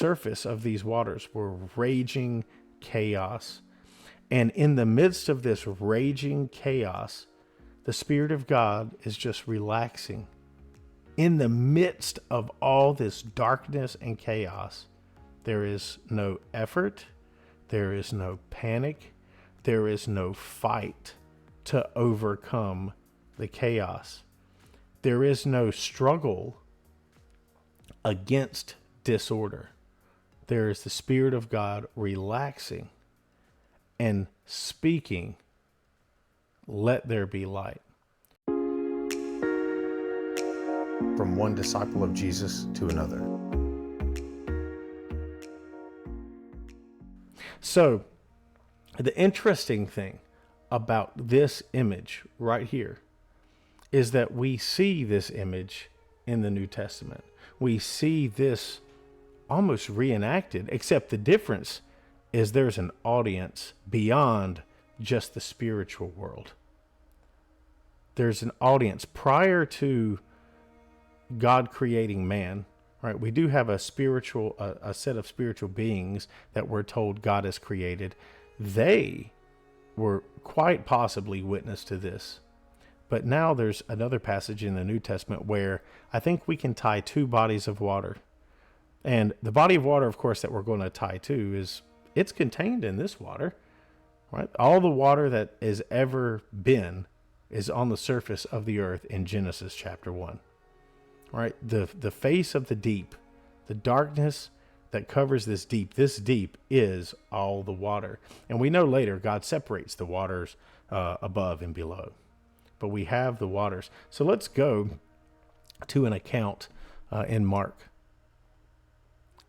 surface of these waters were raging chaos. And in the midst of this raging chaos, the Spirit of God is just relaxing. In the midst of all this darkness and chaos, there is no effort, there is no panic, there is no fight to overcome the chaos. There is no struggle against disorder. There is the Spirit of God relaxing and speaking, "Let there be light." From one disciple of Jesus to another. So, the interesting thing about this image right here is that we see this image in the New Testament. We see this almost reenacted, except the difference is there's an audience beyond just the spiritual world. There's an audience prior to God creating man, right? We do have a set of spiritual beings that we're told God has created. They were quite possibly witness to this. But now there's another passage in the New Testament where I think we can tie two bodies of water. And the body of water, of course, that we're going to tie to it's contained in this water, right? All the water that has ever been is on the surface of the earth in Genesis chapter 1. Right? The face of the deep, the darkness that covers this deep is all the water. And we know later God separates the waters above and below. But we have the waters. So let's go to an account in Mark.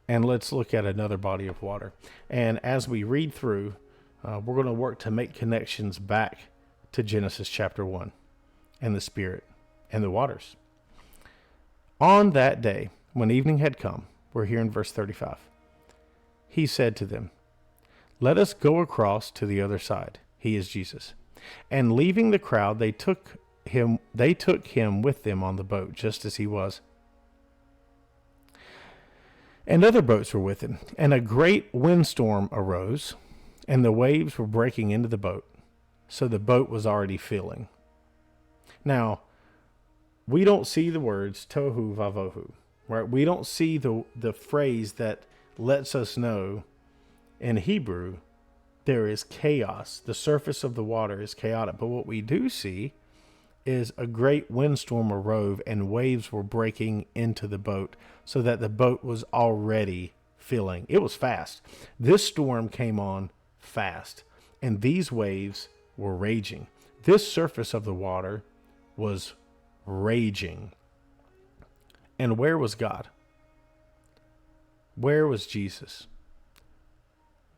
And let's look at another body of water. And as we read through, we're going to work to make connections back to Genesis chapter 1 and the Spirit and the waters. On that day, when evening had come, we're here in verse 35, he said to them, "Let us go across to the other side." He is Jesus. And leaving the crowd, they took him with them on the boat, just as he was. And other boats were with him. And a great windstorm arose, and the waves were breaking into the boat, so the boat was already filling. Now, we don't see the words Tohu Vohu, right? We don't see the phrase that lets us know in Hebrew there is chaos. The surface of the water is chaotic. But what we do see is a great windstorm arose and waves were breaking into the boat so that the boat was already filling. It was fast. This storm came on fast, and these waves were raging. This surface of the water was raging. And where was God? Where was Jesus?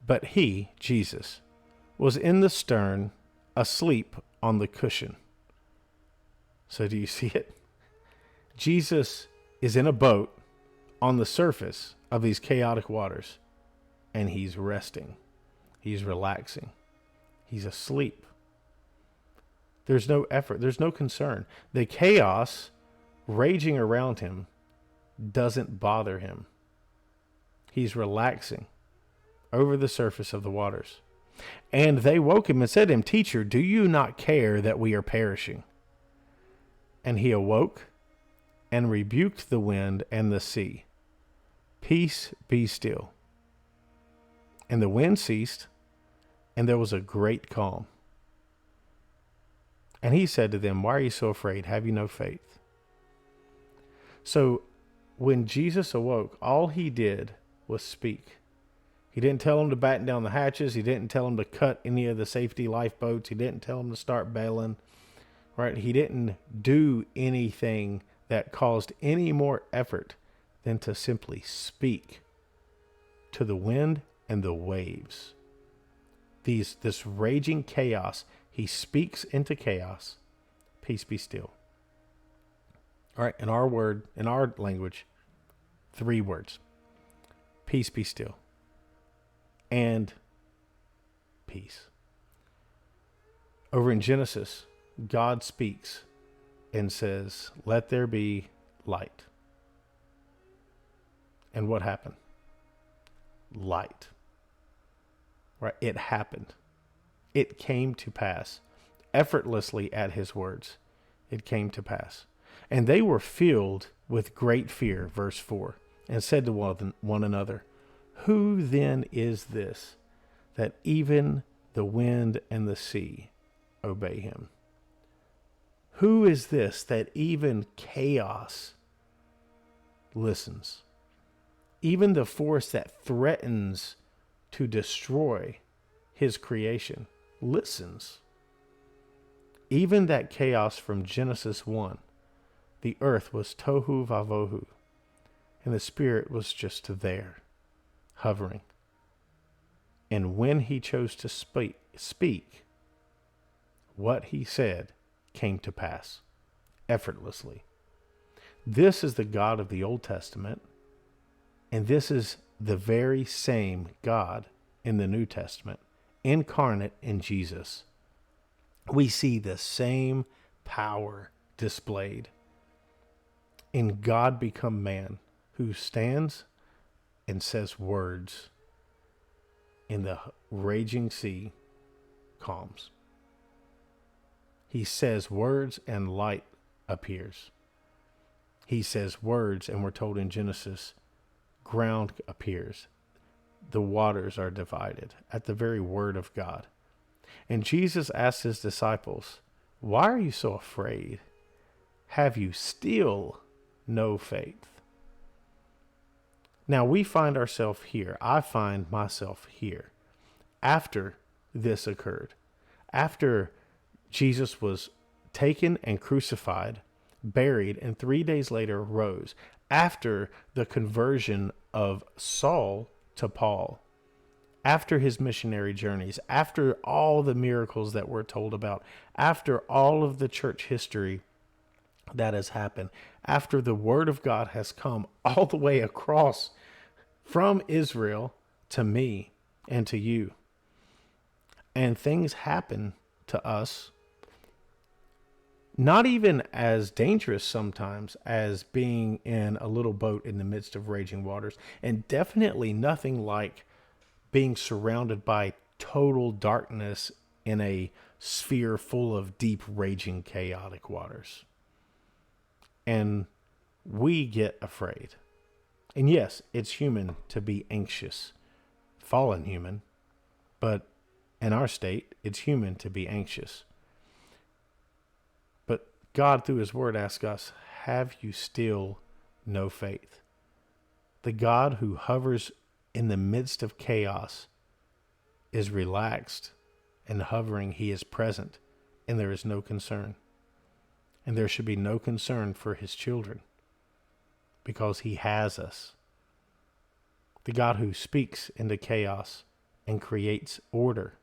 But he, Jesus, was in the stern, asleep on the cushion. So do you see it? Jesus is in a boat on the surface of these chaotic waters, and he's resting. He's relaxing. He's asleep. There's no effort. There's no concern. The chaos raging around him doesn't bother him. He's relaxing over the surface of the waters. And they woke him and said to him, "Teacher, do you not care that we are perishing?" And he awoke and rebuked the wind and the sea. "Peace, be still." And the wind ceased, and there was a great calm. And he said to them, "Why are you so afraid? Have you no faith?" So when Jesus awoke, all he did was speak. He didn't tell them to batten down the hatches. He didn't tell them to cut any of the safety lifeboats. He didn't tell them to start bailing, right? He didn't do anything that caused any more effort than to simply speak to the wind and the waves. This raging chaos, he speaks into chaos. Peace, be still. All right, in our language, 3 words. Peace, be still. And peace. Over in Genesis, God speaks and says, "Let there be light." And what happened? light. Right? It happened. It came to pass. Effortlessly at his words, it came to pass. And they were filled with great fear, verse 4, and said to one another, who then is this that even the wind and the sea obey him? Who is this that even chaos listens? Even the force that threatens to destroy his creation listens. Even that chaos from Genesis 1, the earth was Tohu Vohu, and the Spirit was just there, hovering. And when he chose to speak, what he said came to pass effortlessly. This is the God of the Old Testament, and this is the very same God in the New Testament, incarnate in Jesus. We see the same power displayed in God become man, who stands and says words, in the raging sea calms. He says words and light appears. He says words, and we're told in Genesis, ground appears. The waters are divided at the very word of God. And Jesus asked his disciples, why are you so afraid? Have you still no faith? Now we find ourselves here. I find myself here after this occurred. After Jesus was taken and crucified, buried, and 3 days later rose. After the conversion of Saul to Paul. After his missionary journeys. After all the miracles that we're told about. After all of the church history that has happened. After the word of God has come all the way across from Israel to me and to you. And things happen to us, not even as dangerous sometimes as being in a little boat in the midst of raging waters, and definitely nothing like being surrounded by total darkness in a sphere full of deep, raging, chaotic waters. And we get afraid. And yes, it's human to be anxious, fallen human, but in our state, it's human to be anxious. But God, through his word, asks us, have you still no faith? The God who hovers in the midst of chaos is relaxed and hovering. He is present, and there is no concern. And there should be no concern for his children, because he has us. The God who speaks into chaos and creates order.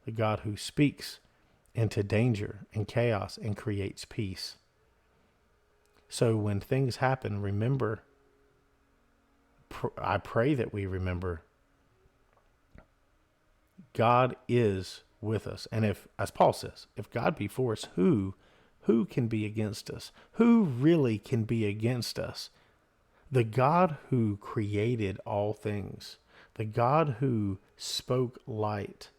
The God who speaks into danger and chaos and creates peace. So when things happen, remember, I pray that we remember, God is with us. And if, as Paul says, if God be for us, who can be against us? Who really can be against us? The God who created all things, the God who spoke light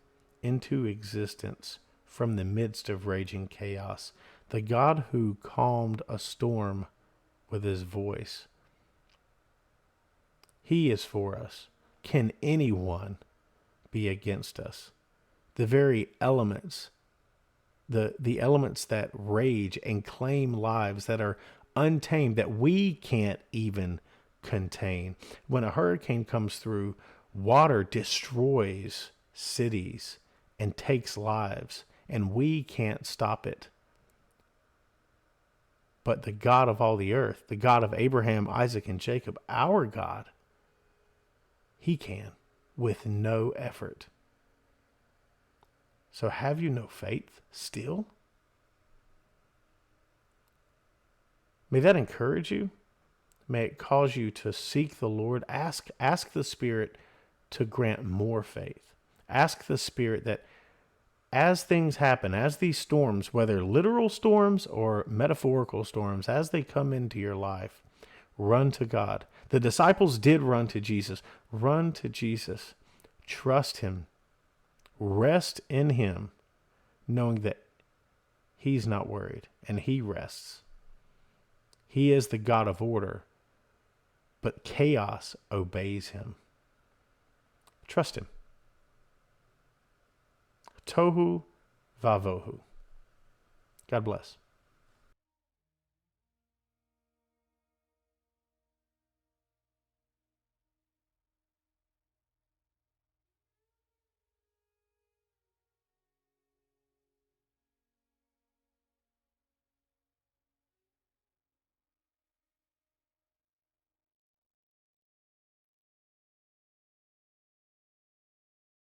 into existence from the midst of raging chaos, the God who calmed a storm with his voice. He is for us. Can anyone be against us? The very elements, the elements that rage and claim lives that are untamed, that we can't even contain. When a hurricane comes through, water destroys cities and takes lives, and we can't stop it. But the God of all the earth, the God of Abraham, Isaac, and Jacob, our God, he can with no effort. So have you no faith still? May that encourage you. May it cause you to seek the Lord. Ask the Spirit to grant more faith. Ask the Spirit that as things happen, as these storms, whether literal storms or metaphorical storms, as they come into your life, run to God. The disciples did run to Jesus. Run to Jesus. Trust him. Rest in him, knowing that he's not worried and he rests. He is the God of order, but chaos obeys him. Trust him. Tohu, Vohu. God bless.